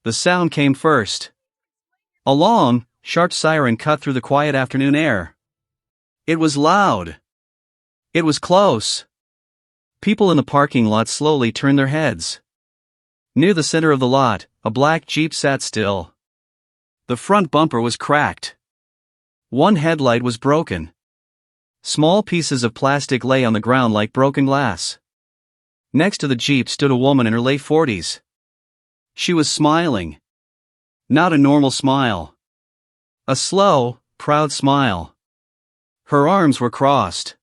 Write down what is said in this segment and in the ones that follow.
The sound came first. A long, sharp siren cut through the quiet afternoon air. It was loud. It was close. People in the parking lot slowly turned their heads. Near the center of the lot, a black Jeep sat still. The front bumper was cracked. One headlight was broken. Small pieces of plastic lay on the ground like broken glass. Next to the Jeep stood a woman in her late 40s. She was smiling. Not a normal smile. A slow, proud smile. Her arms were crossed.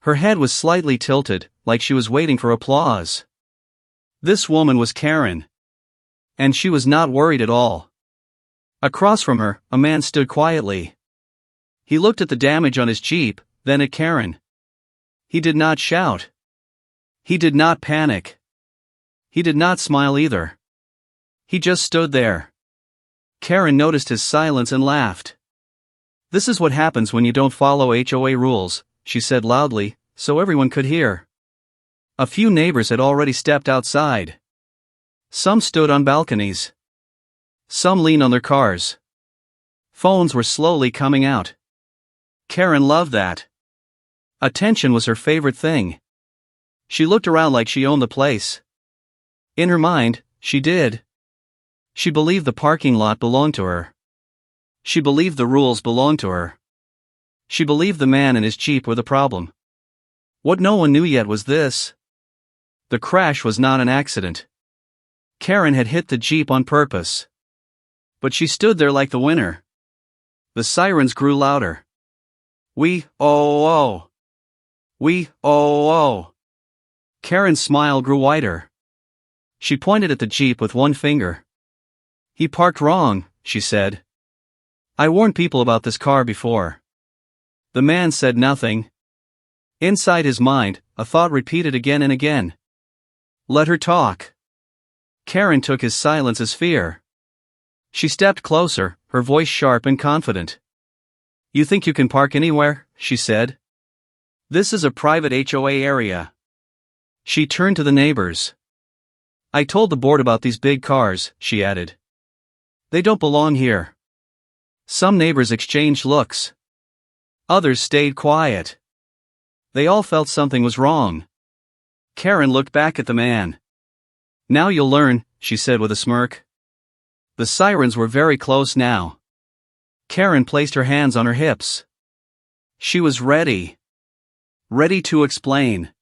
Her head was slightly tilted, like she was waiting for applause. This woman was Karen. And she was not worried at all. Across from her, a man stood quietly. He looked at the damage on his Jeep, then at Karen. He did not shout. He did not panic. He did not smile either. He just stood there. Karen noticed his silence and laughed. "This is what happens when you don't follow HOA rules," she said loudly, so everyone could hear. A few neighbors had already stepped outside. Some stood on balconies. Some leaned on their cars. Phones were slowly coming out. Karen loved that. Attention was her favorite thing. She looked around like she owned the place. In her mind, she did. She believed the parking lot belonged to her. She believed the rules belonged to her. She believed the man and his Jeep were the problem. What no one knew yet was this. The crash was not an accident. Karen had hit the Jeep on purpose. But she stood there like the winner. The sirens grew louder. We, oh, oh. We, oh, oh. Karen's smile grew wider. She pointed at the Jeep with one finger. "He parked wrong," she said. "I warned people about this car before." The man said nothing. Inside his mind, a thought repeated again and again. Let her talk. Karen took his silence as fear. She stepped closer, her voice sharp and confident. "You think you can park anywhere?" she said. "This is a private HOA area." She turned to the neighbors. "I told the board about these big cars," she added. "They don't belong here." Some neighbors exchanged looks. Others stayed quiet. They all felt something was wrong. Karen looked back at the man. "Now you'll learn," she said with a smirk. The sirens were very close now. Karen placed her hands on her hips. She was ready. Ready to explain.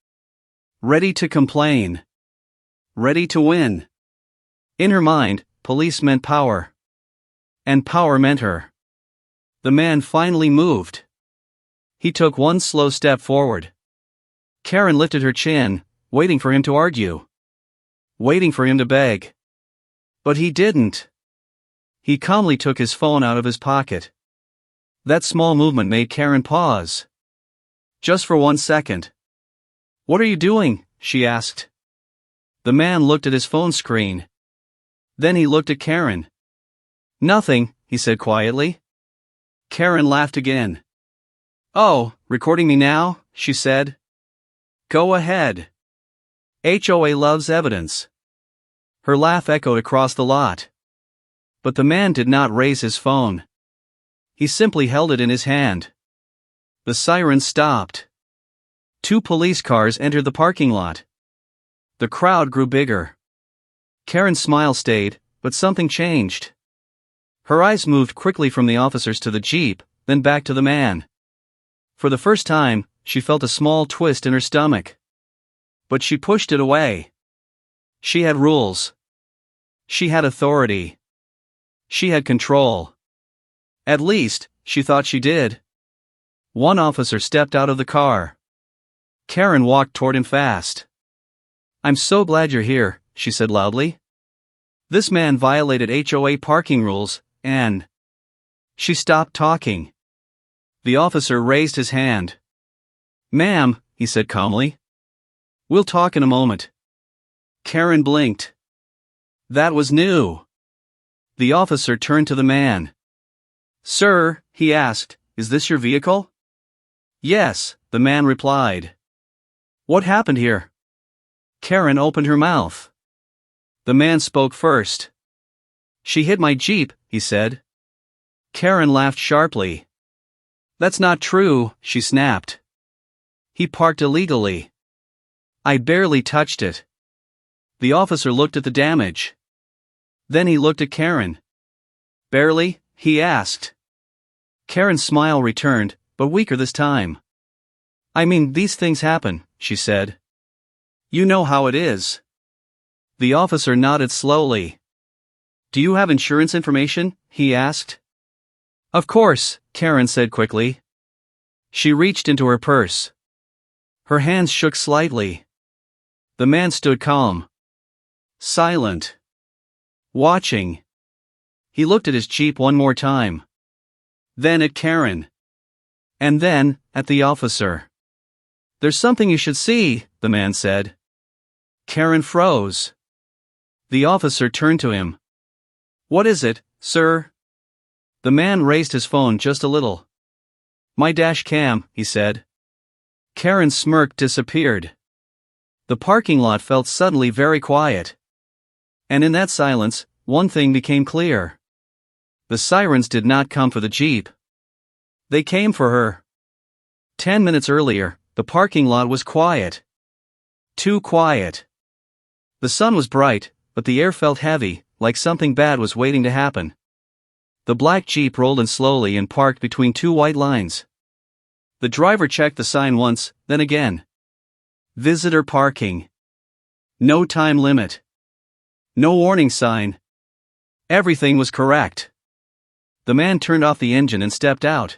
Ready to complain. Ready to win. In her mind, police meant power. And power meant her. The man finally moved. He took one slow step forward. Karen lifted her chin, waiting for him to argue. Waiting for him to beg. But he didn't. He calmly took his phone out of his pocket. That small movement made Karen pause. Just for 1 second. "What are you doing?" she asked. The man looked at his phone screen. Then he looked at Karen. "Nothing," he said quietly. Karen laughed again. "Oh, recording me now?" she said. "Go ahead. HOA loves evidence." Her laugh echoed across the lot. But the man did not raise his phone. He simply held it in his hand. The sirens stopped. 2 police cars entered the parking lot. The crowd grew bigger. Karen's smile stayed, but something changed. Her eyes moved quickly from the officers to the Jeep, then back to the man. For the first time, she felt a small twist in her stomach. But she pushed it away. She had rules. She had authority. She had control. At least, she thought she did. One officer stepped out of the car. Karen walked toward him fast. "I'm so glad you're here," she said loudly. "This man violated HOA parking rules, and..." She stopped talking. The officer raised his hand. "Ma'am," he said calmly. "We'll talk in a moment." Karen blinked. That was new. The officer turned to the man. "Sir," he asked, "is this your vehicle?" "Yes," the man replied. "What happened here?" Karen opened her mouth. The man spoke first. She hit my Jeep, he said. Karen laughed sharply. That's not true, she snapped. He parked illegally. I barely touched it. The officer looked at the damage. Then he looked at Karen. Barely, he asked. Karen's smile returned, but weaker this time. I mean, these things happen, she said. You know how it is. The officer nodded slowly. Do you have insurance information? He asked. Of course, Karen said quickly. She reached into her purse. Her hands shook slightly. The man stood calm. Silent. Watching. He looked at his Jeep one more time. Then at Karen. And then, at the officer. There's something you should see, the man said. Karen froze. The officer turned to him. What is it, sir? The man raised his phone just a little. My dash cam, he said. Karen's smirk disappeared. The parking lot felt suddenly very quiet. And in that silence, one thing became clear. The sirens did not come for the Jeep. They came for her. 10 minutes earlier, the parking lot was quiet. Too quiet. The sun was bright, but the air felt heavy, like something bad was waiting to happen. The black Jeep rolled in slowly and parked between two white lines. The driver checked the sign once, then again. Visitor parking. No time limit. No warning sign. Everything was correct. The man turned off the engine and stepped out.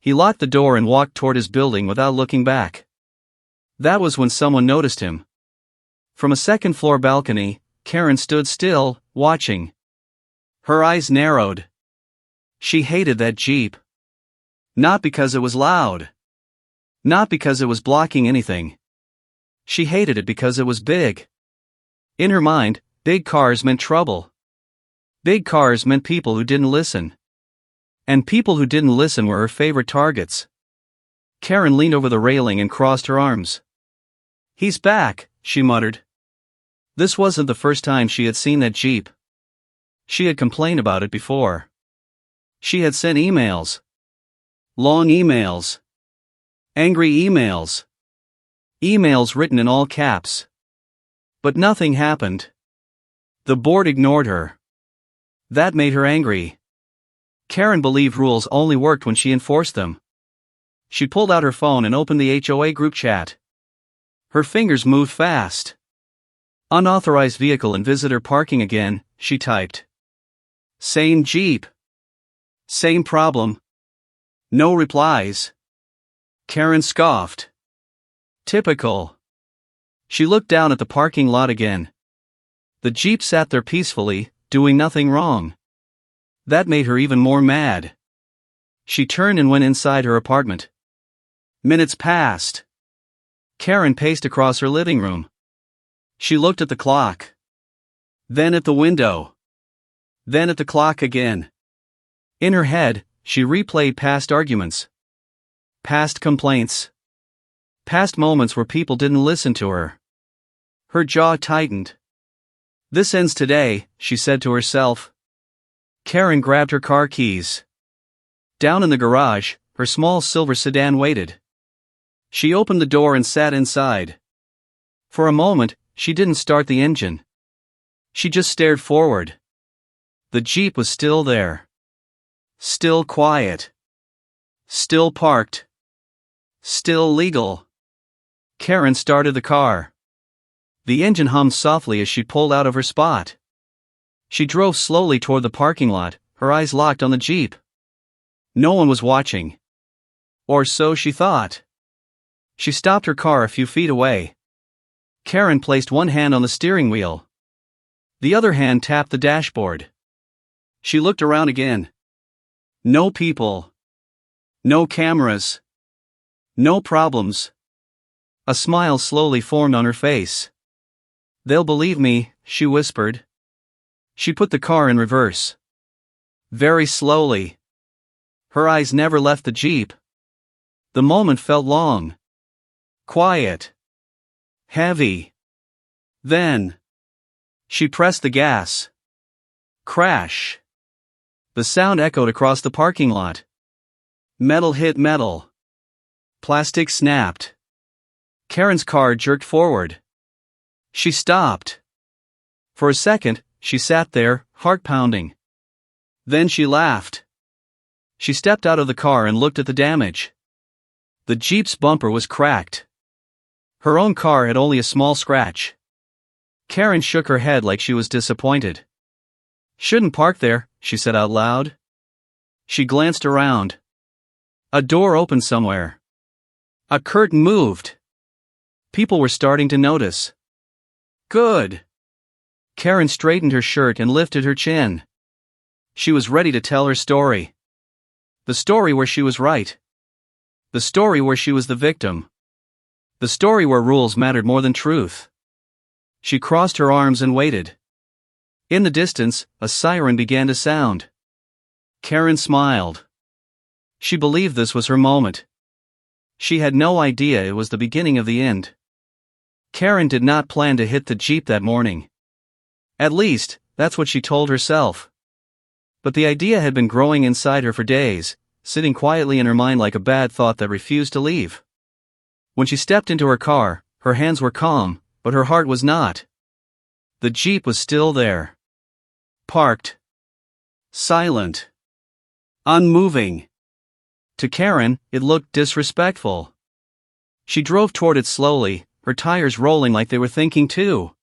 He locked the door and walked toward his building without looking back. That was when someone noticed him. From a second-floor balcony, Karen stood still, watching. Her eyes narrowed. She hated that Jeep. Not because it was loud. Not because it was blocking anything. She hated it because it was big. In her mind, big cars meant trouble. Big cars meant people who didn't listen. And people who didn't listen were her favorite targets. Karen leaned over the railing and crossed her arms. He's back, she muttered. This wasn't the first time she had seen that Jeep. She had complained about it before. She had sent emails. Long emails. Angry emails. Emails written in all caps. But nothing happened. The board ignored her. That made her angry. Karen believed rules only worked when she enforced them. She pulled out her phone and opened the HOA group chat. Her fingers moved fast. Unauthorized vehicle and visitor parking again, she typed. Same Jeep. Same problem. No replies. Karen scoffed. Typical. She looked down at the parking lot again. The Jeep sat there peacefully, doing nothing wrong. That made her even more mad. She turned and went inside her apartment. Minutes passed. Karen paced across her living room. She looked at the clock. Then at the window. Then at the clock again. In her head, she replayed past arguments. Past complaints. Past moments where people didn't listen to her. Her jaw tightened. This ends today, she said to herself. Karen grabbed her car keys. Down in the garage, her small silver sedan waited. She opened the door and sat inside. For a moment, she didn't start the engine. She just stared forward. The Jeep was still there. Still quiet. Still parked. Still legal. Karen started the car. The engine hummed softly as she pulled out of her spot. She drove slowly toward the parking lot, her eyes locked on the Jeep. No one was watching. Or so she thought. She stopped her car a few feet away. Karen placed one hand on the steering wheel. The other hand tapped the dashboard. She looked around again. No people. No cameras. No problems. A smile slowly formed on her face. They'll believe me, she whispered. She put the car in reverse. Very slowly. Her eyes never left the Jeep. The moment felt long. Quiet. Heavy. Then. She pressed the gas. Crash. The sound echoed across the parking lot. Metal hit metal. Plastic snapped. Karen's car jerked forward. She stopped. For a second, she sat there, heart pounding. Then she laughed. She stepped out of the car and looked at the damage. The Jeep's bumper was cracked. Her own car had only a small scratch. Karen shook her head like she was disappointed. "Shouldn't park there," she said out loud. She glanced around. A door opened somewhere. A curtain moved. People were starting to notice. Good. Karen straightened her shirt and lifted her chin. She was ready to tell her story. The story where she was right. The story where she was the victim. The story where rules mattered more than truth. She crossed her arms and waited. In the distance, a siren began to sound. Karen smiled. She believed this was her moment. She had no idea it was the beginning of the end. Karen did not plan to hit the Jeep that morning. At least, that's what she told herself. But the idea had been growing inside her for days, sitting quietly in her mind like a bad thought that refused to leave. When she stepped into her car, her hands were calm, but her heart was not. The Jeep was still there. Parked. Silent. Unmoving. To Karen, it looked disrespectful. She drove toward it slowly, her tires rolling like they were thinking too.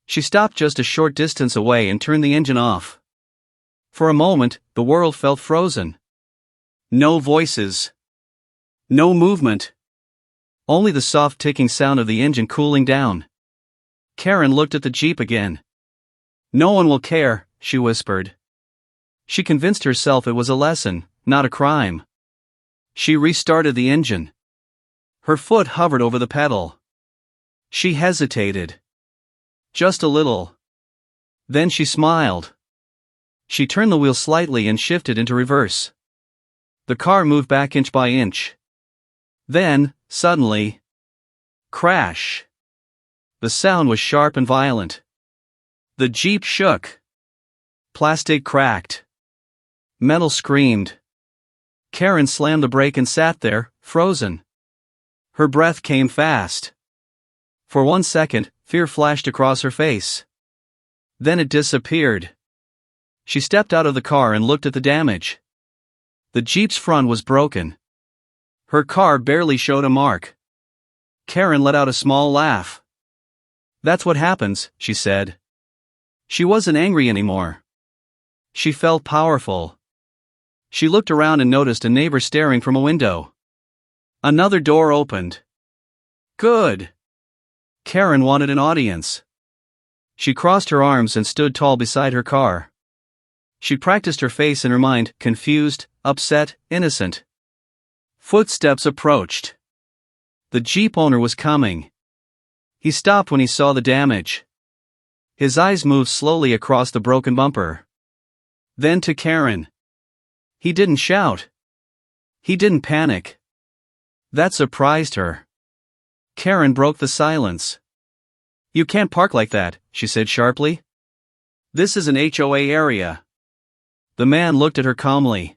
She stopped just a short distance away and turned the engine off. For a moment, the world felt frozen. No voices. No movement. Only the soft ticking sound of the engine cooling down. Karen looked at the Jeep again. "No one will care," she whispered. She convinced herself it was a lesson, not a crime. She restarted the engine. Her foot hovered over the pedal. She hesitated. Just a little. Then she smiled. She turned the wheel slightly and shifted into reverse. The car moved back inch by inch. Then, suddenly, crash. The sound was sharp and violent. The Jeep shook. Plastic cracked. Metal screamed. Karen slammed the brake and sat there, frozen. Her breath came fast. For 1 second, fear flashed across her face. Then it disappeared. She stepped out of the car and looked at the damage. The Jeep's front was broken. Her car barely showed a mark. Karen let out a small laugh. "That's what happens," she said. She wasn't angry anymore. She felt powerful. She looked around and noticed a neighbor staring from a window. Another door opened. Good. Karen wanted an audience. She crossed her arms and stood tall beside her car. She practiced her face in her mind, confused, upset, innocent. Footsteps approached. The Jeep owner was coming. He stopped when he saw the damage. His eyes moved slowly across the broken bumper. Then to Karen. He didn't shout. He didn't panic. That surprised her. Karen broke the silence. "You can't park like that," she said sharply. "This is an HOA area." The man looked at her calmly.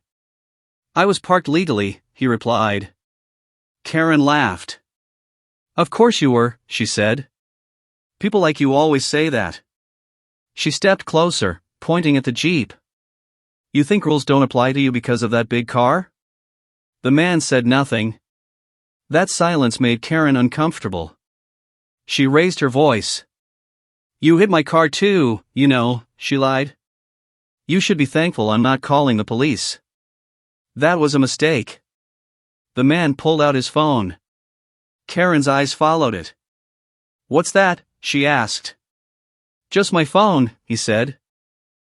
"I was parked legally," he replied. Karen laughed. "Of course you were," she said. "People like you always say that." She stepped closer, pointing at the Jeep. "You think rules don't apply to you because of that big car?" The man said nothing. That silence made Karen uncomfortable. She raised her voice. "You hit my car too, you know," she lied. "You should be thankful I'm not calling the police." That was a mistake. The man pulled out his phone. Karen's eyes followed it. "What's that?" she asked. "Just my phone," he said.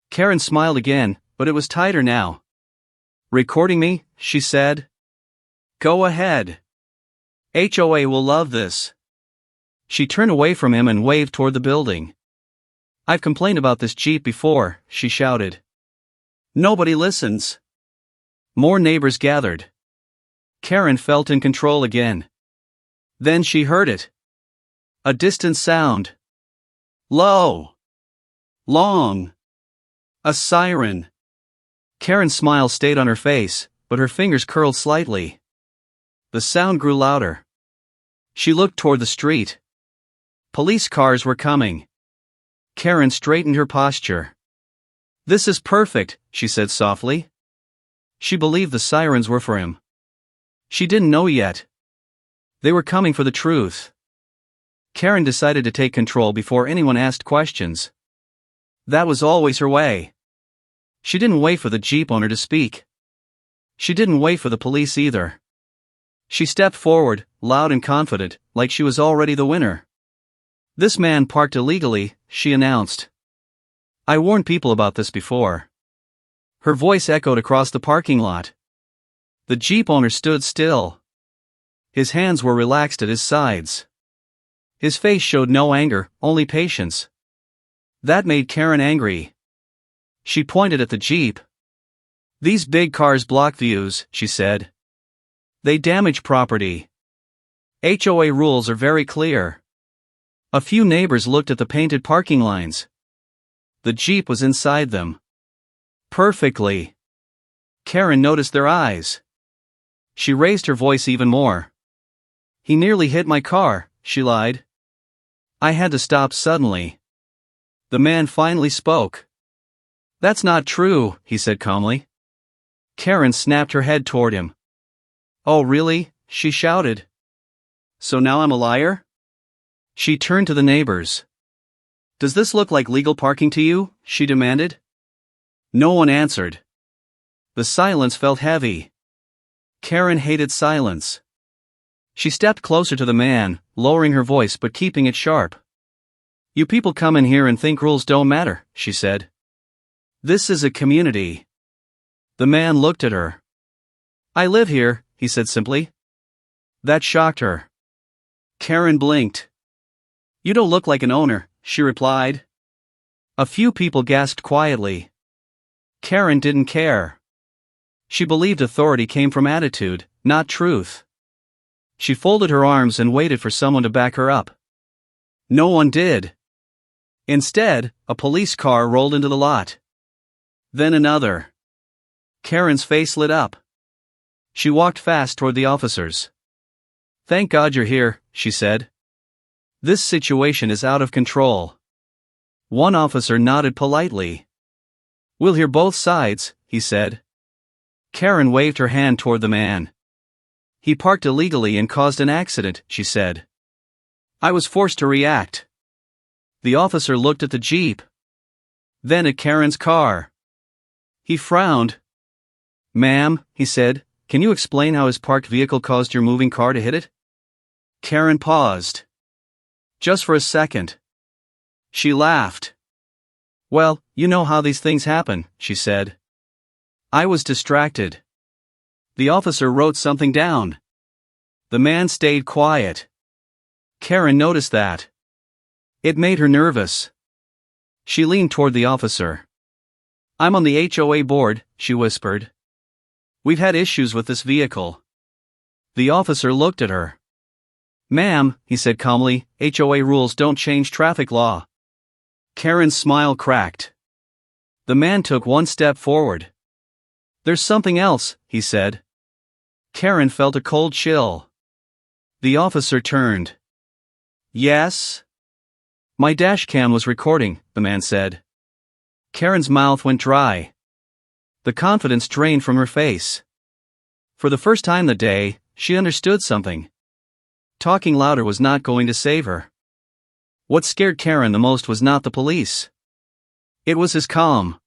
Karen smiled again, but it was tighter now. "Recording me?" she said. "Go ahead. HOA will love this." She turned away from him and waved toward the building. "I've complained about this Jeep before," she shouted. "Nobody listens." More neighbors gathered. Karen felt in control again. Then she heard it. A distant sound. Low. Long. A siren. Karen's smile stayed on her face, but her fingers curled slightly. The sound grew louder. She looked toward the street. Police cars were coming. Karen straightened her posture. "This is perfect," she said softly. She believed the sirens were for him. She didn't know yet. They were coming for the truth. Karen decided to take control before anyone asked questions. That was always her way. She didn't wait for the Jeep owner to speak. She didn't wait for the police either. She stepped forward, loud and confident, like she was already the winner. "This man parked illegally," she announced. "I warned people about this before." Her voice echoed across the parking lot. The Jeep owner stood still. His hands were relaxed at his sides. His face showed no anger, only patience. That made Karen angry. She pointed at the Jeep. "These big cars block views," she said. "They damage property. HOA rules are very clear." A few neighbors looked at the painted parking lines. The Jeep was inside them. Perfectly. Karen noticed their eyes. She raised her voice even more. "He nearly hit my car," she lied. "I had to stop suddenly." The man finally spoke. "That's not true," he said calmly. Karen snapped her head toward him. "Oh really?" she shouted. "So now I'm a liar?" She turned to the neighbors. "Does this look like legal parking to you?" she demanded. No one answered. The silence felt heavy. Karen hated silence. She stepped closer to the man, lowering her voice but keeping it sharp. "You people come in here and think rules don't matter," she said. "This is a community." The man looked at her. "I live here," he said simply. That shocked her. Karen blinked. "You don't look like an owner," she replied. A few people gasped quietly. Karen didn't care. She believed authority came from attitude, not truth. She folded her arms and waited for someone to back her up. No one did. Instead, a police car rolled into the lot. Then another. Karen's face lit up. She walked fast toward the officers. "Thank God you're here," she said. "This situation is out of control." One officer nodded politely. "We'll hear both sides," he said. Karen waved her hand toward the man. "He parked illegally and caused an accident," she said. "I was forced to react." The officer looked at the Jeep. Then at Karen's car. He frowned. "Ma'am," he said, "can you explain how his parked vehicle caused your moving car to hit it?" Karen paused. Just for a second. She laughed. "Well, you know how these things happen," she said. "I was distracted." The officer wrote something down. The man stayed quiet. Karen noticed that. It made her nervous. She leaned toward the officer. "I'm on the HOA board," she whispered. "We've had issues with this vehicle." The officer looked at her. "Ma'am," he said calmly, "HOA rules don't change traffic law." Karen's smile cracked. The man took one step forward. "There's something else," he said. Karen felt a cold chill. The officer turned. "Yes?" "My dashcam was recording," the man said. Karen's mouth went dry. The confidence drained from her face. For the first time that day, she understood something. Talking louder was not going to save her. What scared Karen the most was not the police. It was his calm.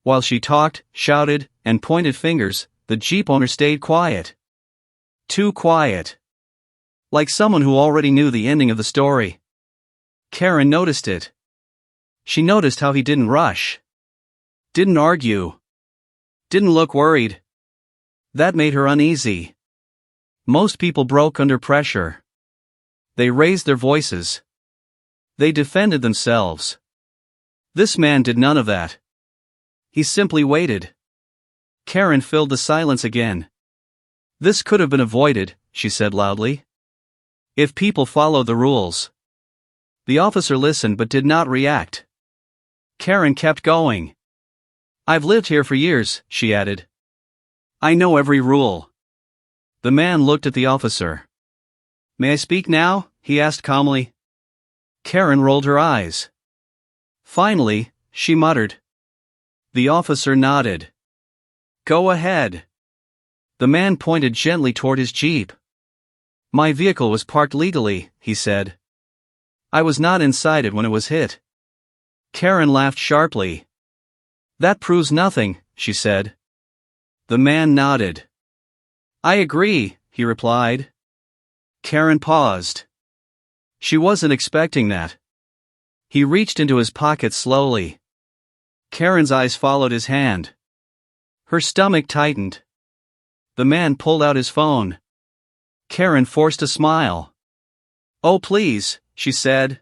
While she talked, shouted, and pointed fingers, the Jeep owner stayed quiet. Too quiet. Like someone who already knew the ending of the story. Karen noticed it. She noticed how he didn't rush. Didn't argue. Didn't look worried. That made her uneasy. Most people broke under pressure. They raised their voices. They defended themselves. This man did none of that. He simply waited. Karen filled the silence again. "This could have been avoided," she said loudly. "If people followed the rules." The officer listened but did not react. Karen kept going. I've lived here for years, she added. I know every rule. The man looked at the officer. May I speak now? He asked calmly. Karen rolled her eyes. Finally, she muttered. The officer nodded. Go ahead. The man pointed gently toward his jeep. My vehicle was parked legally, he said. I was not inside it when it was hit. Karen laughed sharply. That proves nothing, she said. The man nodded. I agree, he replied. Karen paused. She wasn't expecting that. He reached into his pocket slowly. Karen's eyes followed his hand. Her stomach tightened. The man pulled out his phone. Karen forced a smile. Oh please, she said.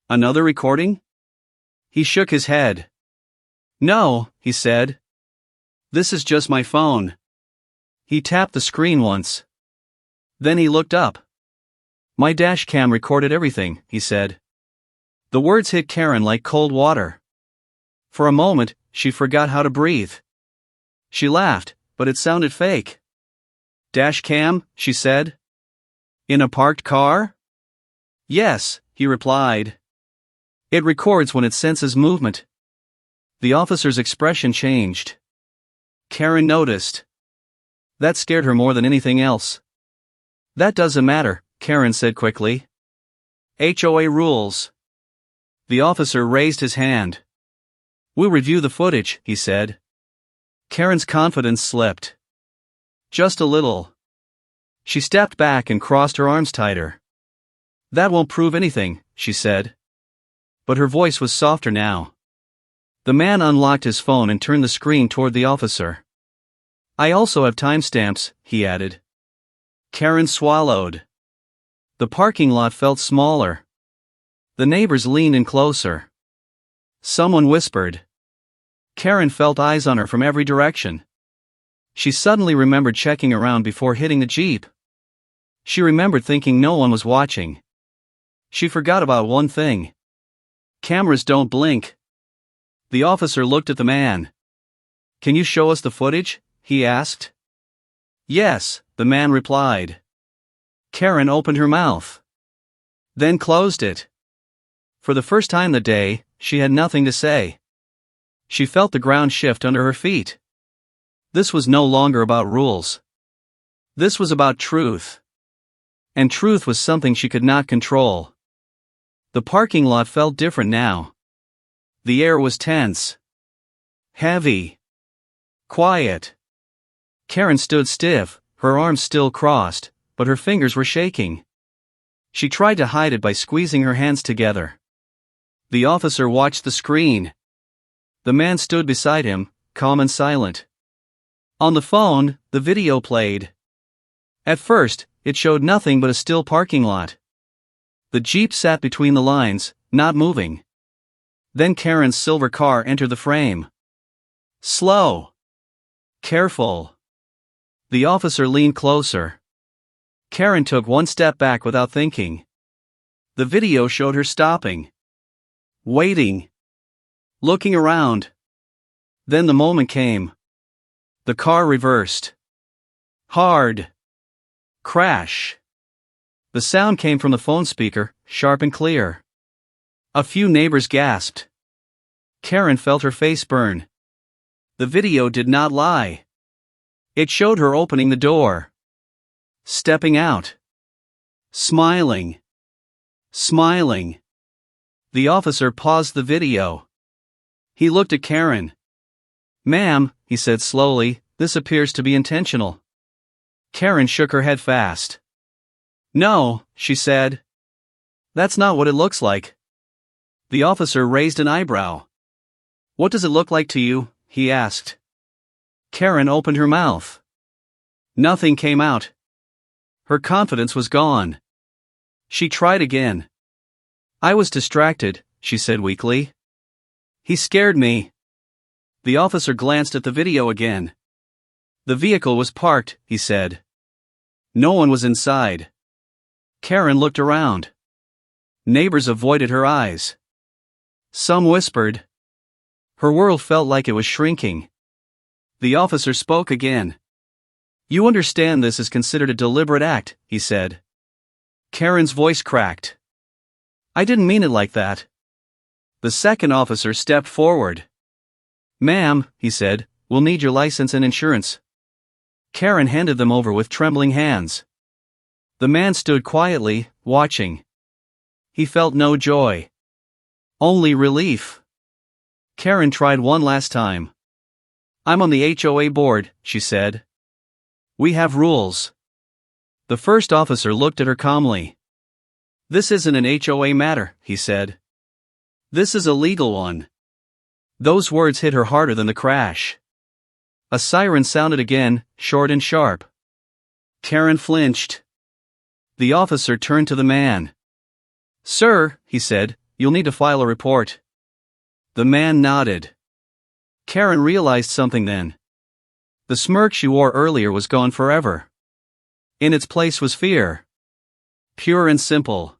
Another recording? He shook his head. No, he said. This is just my phone. He tapped the screen once. Then he looked up. My dash cam recorded everything, he said. The words hit Karen like cold water. For a moment, she forgot how to breathe. She laughed, but it sounded fake. Dash cam, she said. In a parked car? Yes, he replied. It records when it senses movement. The officer's expression changed. Karen noticed. That scared her more than anything else. That doesn't matter, Karen said quickly. HOA rules. The officer raised his hand. We'll review the footage, he said. Karen's confidence slipped. Just a little. She stepped back and crossed her arms tighter. That won't prove anything, she said. But her voice was softer now. The man unlocked his phone and turned the screen toward the officer. I also have timestamps, he added. Karen swallowed. The parking lot felt smaller. The neighbors leaned in closer. Someone whispered. Karen felt eyes on her from every direction. She suddenly remembered checking around before hitting the jeep. She remembered thinking no one was watching. She forgot about one thing. Cameras don't blink. The officer looked at the man. Can you show us the footage? He asked. Yes, the man replied. Karen opened her mouth. Then closed it. For the first time that day, she had nothing to say. She felt the ground shift under her feet. This was no longer about rules. This was about truth. And truth was something she could not control. The parking lot felt different now. The air was tense. Heavy. Quiet. Karen stood stiff, her arms still crossed, but her fingers were shaking. She tried to hide it by squeezing her hands together. The officer watched the screen. The man stood beside him, calm and silent. On the phone, the video played. At first, it showed nothing but a still parking lot. The jeep sat between the lines, not moving. Then Karen's silver car entered the frame. Slow. Careful. The officer leaned closer. Karen took one step back without thinking. The video showed her stopping. Waiting. Looking around. Then the moment came. The car reversed. Hard. Crash. The sound came from the phone speaker, sharp and clear. A few neighbors gasped. Karen felt her face burn. The video did not lie. It showed her opening the door. Stepping out. Smiling. Smiling. The officer paused the video. He looked at Karen. Ma'am, he said slowly, this appears to be intentional. Karen shook her head fast. No, she said. That's not what it looks like. The officer raised an eyebrow. What does it look like to you? He asked. Karen opened her mouth. Nothing came out. Her confidence was gone. She tried again. I was distracted, she said weakly. He scared me. The officer glanced at the video again. The vehicle was parked, he said. No one was inside. Karen looked around. Neighbors avoided her eyes. Some whispered. Her world felt like it was shrinking. The officer spoke again. "You understand this is considered a deliberate act," he said. Karen's voice cracked. "I didn't mean it like that." The second officer stepped forward. "Ma'am," he said, "we'll need your license and insurance." Karen handed them over with trembling hands. The man stood quietly, watching. He felt no joy. Only relief. Karen tried one last time. "I'm on the HOA board," she said. "We have rules." The first officer looked at her calmly. "This isn't an HOA matter," he said. "This is a legal one." Those words hit her harder than the crash. A siren sounded again, short and sharp. Karen flinched. The officer turned to the man. "Sir," he said, "you'll need to file a report." The man nodded. Karen realized something then. The smirk she wore earlier was gone forever. In its place was fear. Pure and simple.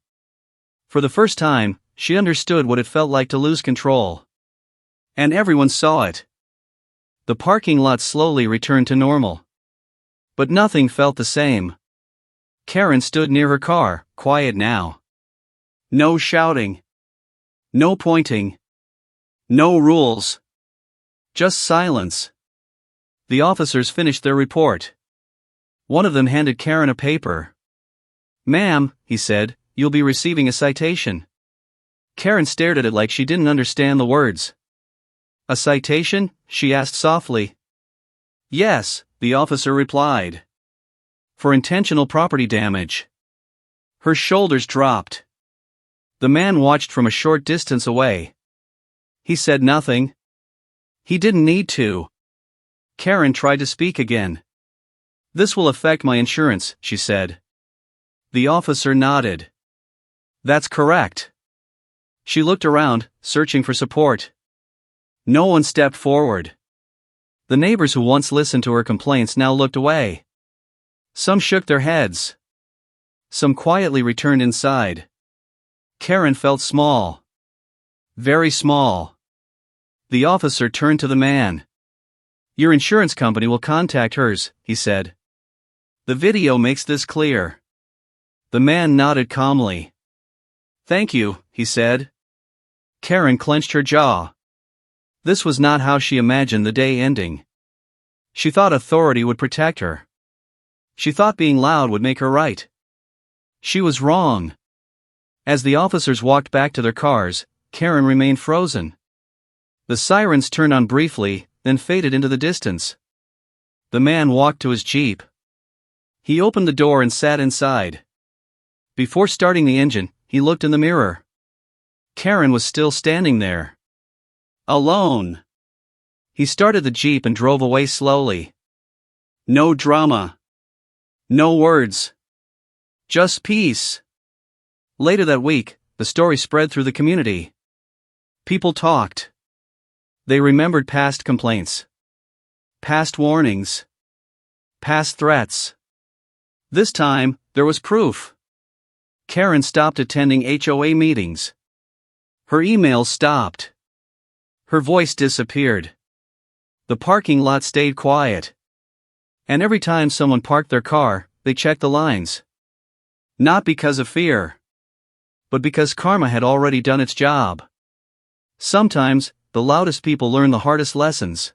For the first time, she understood what it felt like to lose control. And everyone saw it. The parking lot slowly returned to normal. But nothing felt the same. Karen stood near her car, quiet now. No shouting. No pointing. No rules. Just silence. The officers finished their report. One of them handed Karen a paper. "Ma'am," he said, "you'll be receiving a citation." Karen stared at it like she didn't understand the words. "A citation?" she asked softly. "Yes," the officer replied. "For intentional property damage." Her shoulders dropped. The man watched from a short distance away. He said nothing. He didn't need to. Karen tried to speak again. "This will affect my insurance," she said. The officer nodded. "That's correct." She looked around, searching for support. No one stepped forward. The neighbors who once listened to her complaints now looked away. Some shook their heads. Some quietly returned inside. Karen felt small. Very small. The officer turned to the man. "Your insurance company will contact hers," he said. "The video makes this clear." The man nodded calmly. "Thank you," he said. Karen clenched her jaw. This was not how she imagined the day ending. She thought authority would protect her. She thought being loud would make her right. She was wrong. As the officers walked back to their cars, Karen remained frozen. The sirens turned on briefly, then faded into the distance. The man walked to his Jeep. He opened the door and sat inside. Before starting the engine, he looked in the mirror. Karen was still standing there. Alone. He started the Jeep and drove away slowly. No drama. No words. Just peace. Later that week, the story spread through the community. People talked. They remembered past complaints. Past warnings. Past threats. This time, there was proof. Karen stopped attending HOA meetings. Her emails stopped. Her voice disappeared. The parking lot stayed quiet. And every time someone parked their car, they checked the lines. Not because of fear, but because karma had already done its job. Sometimes, the loudest people learn the hardest lessons.